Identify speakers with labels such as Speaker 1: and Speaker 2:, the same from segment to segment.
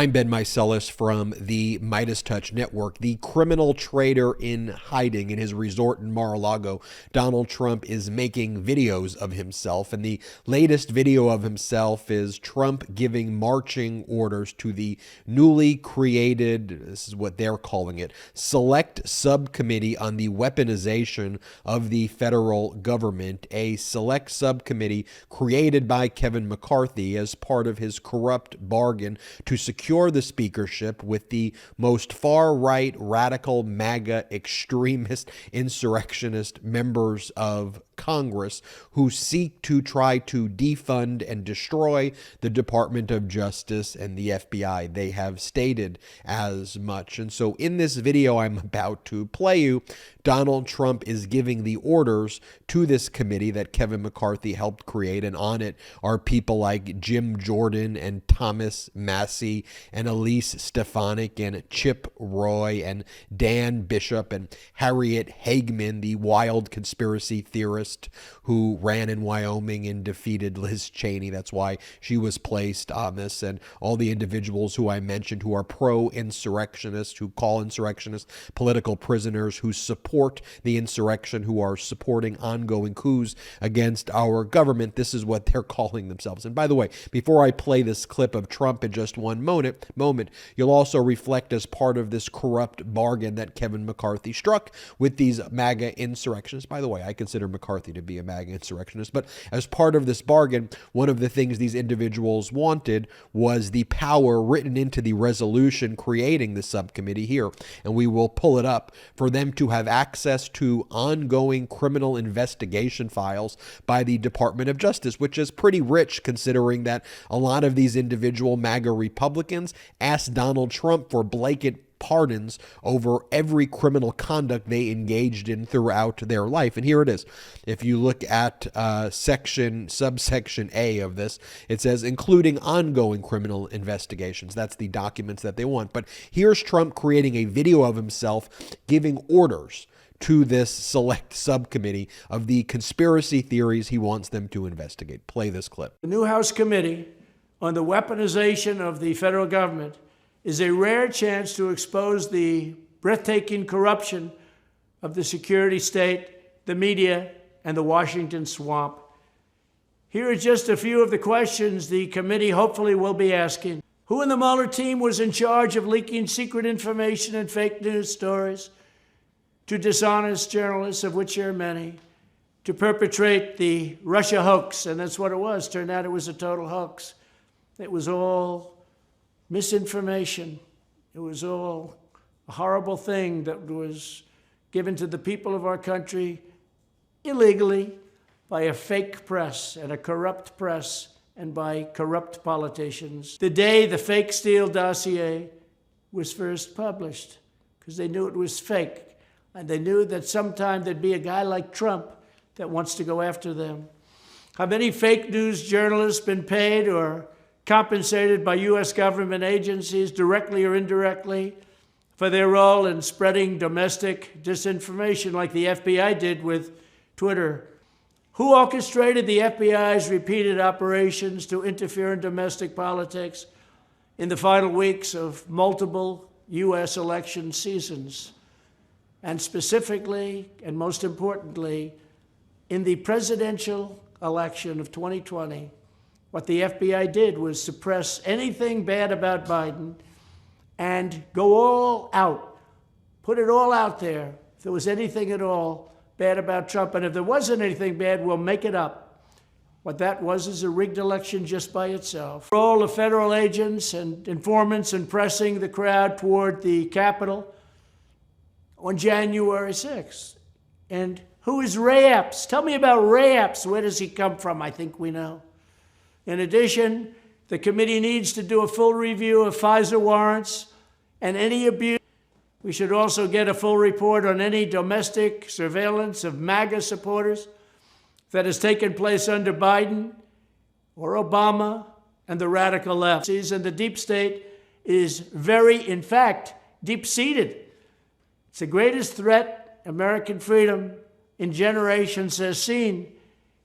Speaker 1: I'm Ben Meiselas from the MeidasTouch network. The criminal trader in hiding in his resort in Mar-a-Lago, Donald Trump, is making videos of himself. And the latest video of himself is Trump giving marching orders to the newly created, this is what they're calling it, Select Subcommittee on the Weaponization of the Federal Government, a select subcommittee created by Kevin McCarthy as part of his corrupt bargain to secure the speakership with the most far-right, radical, MAGA, extremist, insurrectionist members of Congress who seek to try to defund and destroy the Department of Justice and the FBI. They have stated as much. And so in this video I'm about to play you, Donald Trump is giving the orders to this committee that Kevin McCarthy helped create, and on it are people like Jim Jordan and Thomas Massie and Elise Stefanik and Chip Roy and Dan Bishop and Harriet Hageman, the wild conspiracy theorist who ran in Wyoming and defeated Liz Cheney. That's why she was placed on this, and all the individuals who I mentioned who are pro-insurrectionists, who call insurrectionists political prisoners, who support the insurrection, who are supporting ongoing coups against our government. This is what they're calling themselves. And by the way, before I play this clip of Trump in just one moment, you'll also reflect as part of this corrupt bargain that Kevin McCarthy struck with these MAGA insurrectionists. By the way, I consider McCarthy to be a MAGA insurrectionist, but as part of this bargain, one of the things these individuals wanted was the power written into the resolution creating the subcommittee here, and we will pull it up, for them to have access to ongoing criminal investigation files by the Department of Justice, which is pretty rich considering that a lot of these individual MAGA Republicans asked Donald Trump for blanket pardons over every criminal conduct they engaged in throughout their life. And here it is. If you look at subsection A of this, it says including ongoing criminal investigations. That's the documents that they want. But here's Trump creating a video of himself giving orders to this select subcommittee of the conspiracy theories he wants them to investigate. Play this clip.
Speaker 2: The new House Committee on the Weaponization of the Federal Government is a rare chance to expose the breathtaking corruption of the security state, the media, and the Washington swamp. Here are just a few of the questions the committee hopefully will be asking. Who in the Mueller team was in charge of leaking secret information and fake news stories to dishonest journalists, of which there are many, to perpetrate the Russia hoax? And that's what it was. Turned out it was a total hoax. It was all misinformation. It was all a horrible thing that was given to the people of our country illegally by a fake press and a corrupt press and by corrupt politicians. The day the fake Steele dossier was first published, because they knew it was fake, and they knew that sometime there'd be a guy like Trump that wants to go after them. Have any fake news journalists been paid or compensated by U.S. government agencies, directly or indirectly, for their role in spreading domestic disinformation like the FBI did with Twitter? Who orchestrated the FBI's repeated operations to interfere in domestic politics in the final weeks of multiple U.S. election seasons? And specifically, and most importantly, in the presidential election of 2020, what the FBI did was suppress anything bad about Biden and go all out, put it all out there. If there was anything at all bad about Trump, and if there wasn't anything bad, we'll make it up. What that was is a rigged election just by itself. The role of federal agents and informants in pressing the crowd toward the Capitol on January 6th. And who is Ray Epps? Tell me about Ray Epps. Where does he come from? I think we know. In addition, the committee needs to do a full review of FISA warrants and any abuse. We should also get a full report on any domestic surveillance of MAGA supporters that has taken place under Biden or Obama and the radical left. And the deep state is in fact, deep-seated. It's the greatest threat American freedom in generations has seen,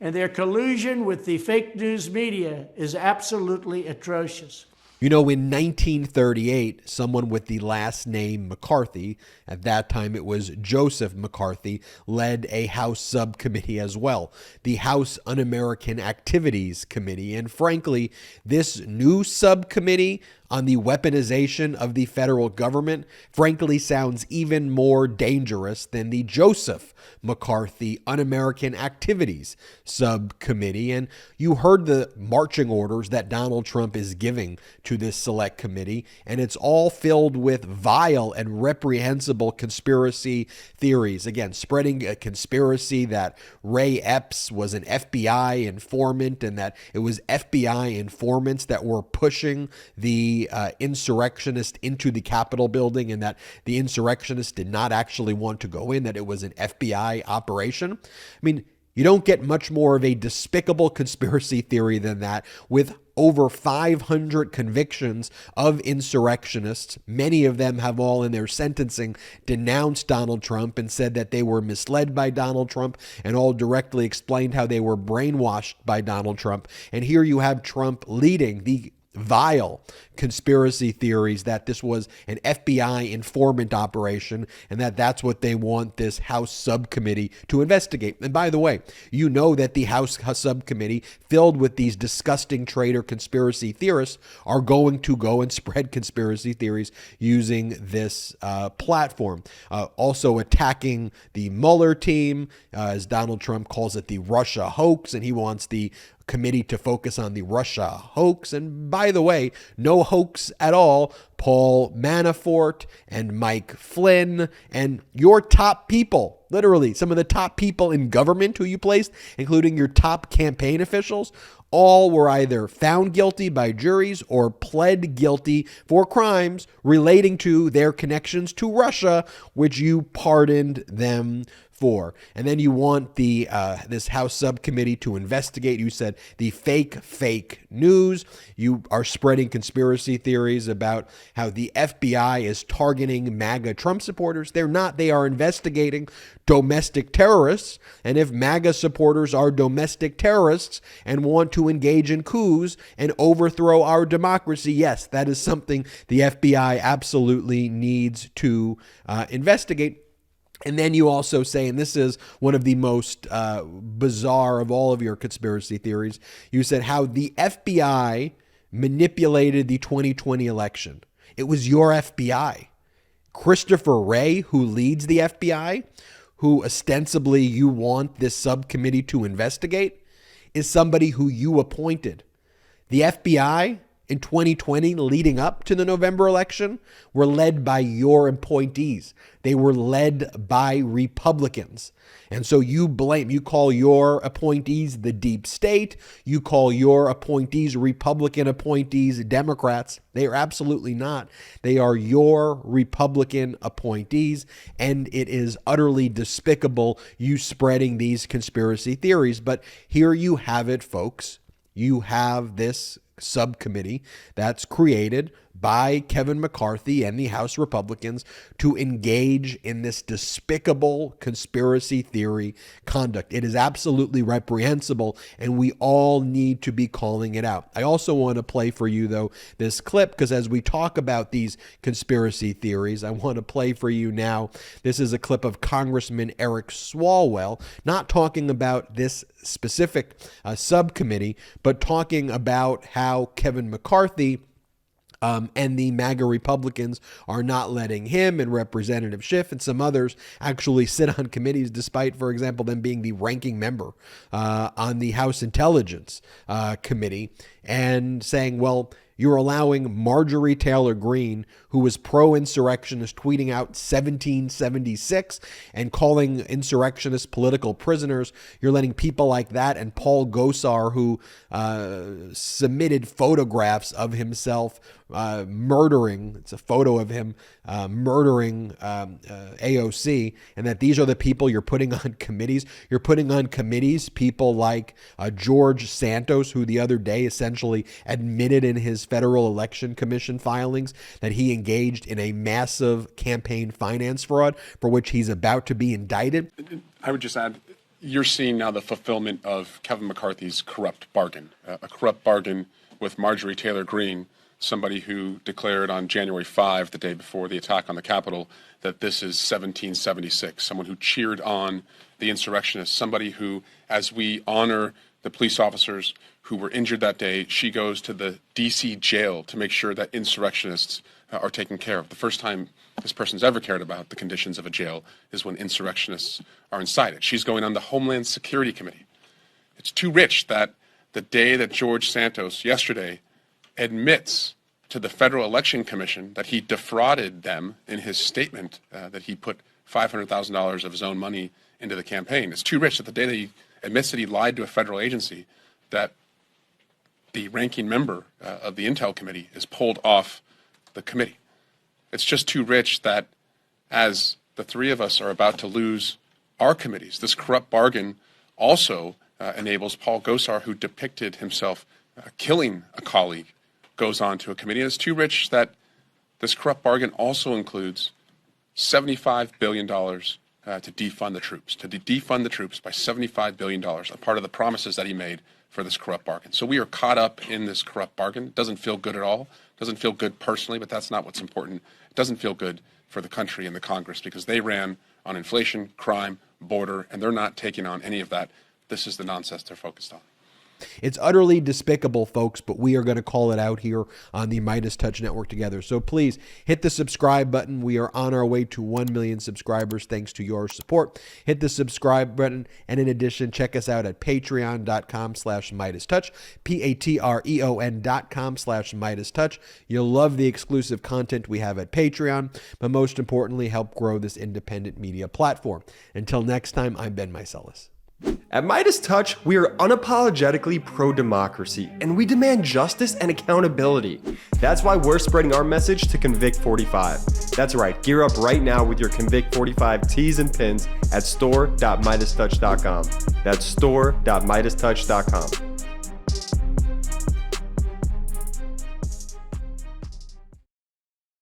Speaker 2: and their collusion with the fake news media is absolutely atrocious.
Speaker 1: You know, in 1938, someone with the last name McCarthy, at that time it was Joseph McCarthy, led a House subcommittee as well, the House Un-American Activities Committee. And frankly, this new subcommittee on the weaponization of the federal government, frankly, sounds even more dangerous than the Joseph McCarthy Un-American Activities Subcommittee. And you heard the marching orders that Donald Trump is giving to this select committee, and it's all filled with vile and reprehensible conspiracy theories. Again, spreading a conspiracy that Ray Epps was an FBI informant and that it was FBI informants that were pushing the insurrectionist into the Capitol building, and that the insurrectionists did not actually want to go in, that it was an FBI operation. I mean, you don't get much more of a despicable conspiracy theory than that, with over 500 convictions of insurrectionists. Many of them have all in their sentencing denounced Donald Trump and said that they were misled by Donald Trump, and all directly explained how they were brainwashed by Donald Trump. And here you have Trump leading the vile conspiracy theories that this was an FBI informant operation and that that's what they want this House subcommittee to investigate. And by the way, you know that the House subcommittee filled with these disgusting traitor conspiracy theorists are going to go and spread conspiracy theories using this platform. Also attacking the Mueller team, as Donald Trump calls it, the Russia hoax, and he wants the committee to focus on the Russia hoax. And by the way, no hoax at all. Paul Manafort and Mike Flynn and your top people, literally some of the top people in government who you placed, including your top campaign officials, all were either found guilty by juries or pled guilty for crimes relating to their connections to Russia, which you pardoned them for. And then you want the this House subcommittee to investigate, you said, the fake news. You are spreading conspiracy theories about how the FBI is targeting MAGA Trump supporters. They're not. They are investigating domestic terrorists. And if MAGA supporters are domestic terrorists and want to engage in coups and overthrow our democracy, yes, that is something the FBI absolutely needs to investigate. And then you also say, and this is one of the most bizarre of all of your conspiracy theories, you said how the FBI manipulated the 2020 election. It was your FBI. Christopher Wray, who leads the FBI, who ostensibly you want this subcommittee to investigate, is somebody who you appointed. The FBI in 2020, leading up to the November election, were led by your appointees. They were led by Republicans. And so you call your appointees the deep state. You call your appointees, Republican appointees, Democrats. They are absolutely not. They are your Republican appointees. And it is utterly despicable you spreading these conspiracy theories. But here you have it, folks. You have this subcommittee that's created by Kevin McCarthy and the House Republicans to engage in this despicable conspiracy theory conduct. It is absolutely reprehensible, and we all need to be calling it out. I also want to play for you, though, this clip, because as we talk about these conspiracy theories, I want to play for you now. This is a clip of Congressman Eric Swalwell, not talking about this specific subcommittee, but talking about how Kevin McCarthy and the MAGA Republicans are not letting him and Representative Schiff and some others actually sit on committees, despite, for example, them being the ranking member on the House Intelligence Committee, and saying, well, you're allowing Marjorie Taylor Greene, who was pro-insurrectionist, tweeting out 1776 and calling insurrectionists political prisoners. You're letting people like that, and Paul Gosar, who submitted photographs of himself murdering, it's a photo of him murdering AOC, and that these are the people you're putting on committees. You're putting on committees people like George Santos, who the other day essentially admitted in his Federal Election Commission filings that he engaged in a massive campaign finance fraud for which he's about to be indicted.
Speaker 3: I would just add, you're seeing now the fulfillment of Kevin McCarthy's corrupt bargain, a corrupt bargain with Marjorie Taylor Greene somebody who declared on January 5, the day before the attack on the Capitol, that this is 1776, someone who cheered on the insurrectionists, somebody who, as we honor the police officers who were injured that day, she goes to the D.C. jail to make sure that insurrectionists are taken care of. The first time this person's ever cared about the conditions of a jail is when insurrectionists are inside it. She's going on the Homeland Security Committee. It's too rich that the day that George Santos, yesterday, admits to the Federal Election Commission that he defrauded them in his statement that he put $500,000 of his own money into the campaign. It's too rich that the day that he admits that he lied to a federal agency, that the ranking member of the Intel Committee is pulled off the committee. It's just too rich that as the three of us are about to lose our committees, this corrupt bargain also enables Paul Gosar, who depicted himself killing a colleague, goes on to a committee. And it's too rich that this corrupt bargain also includes $75 billion to defund the troops, defund the troops by $75 billion, a part of the promises that he made for this corrupt bargain. So we are caught up in this corrupt bargain. It doesn't feel good at all. It doesn't feel good personally, but that's not what's important. It doesn't feel good for the country and the Congress because they ran on inflation, crime, border, and they're not taking on any of that. This is the nonsense they're focused on.
Speaker 1: It's utterly despicable, folks, but we are going to call it out here on the MeidasTouch Network together. So please hit the subscribe button. We are on our way to 1 million subscribers thanks to your support. Hit the subscribe button. And in addition, check us out at patreon.com/MeidasTouch, patreon.com/MeidasTouch. You'll love the exclusive content we have at Patreon, but most importantly, help grow this independent media platform. Until next time, I'm Ben Meiselas.
Speaker 4: At MeidasTouch, we are unapologetically pro-democracy, and we demand justice and accountability. That's why we're spreading our message to Convict 45. That's right, gear up right now with your Convict 45 tees and pins at store.MeidasTouch.com. That's store.MeidasTouch.com.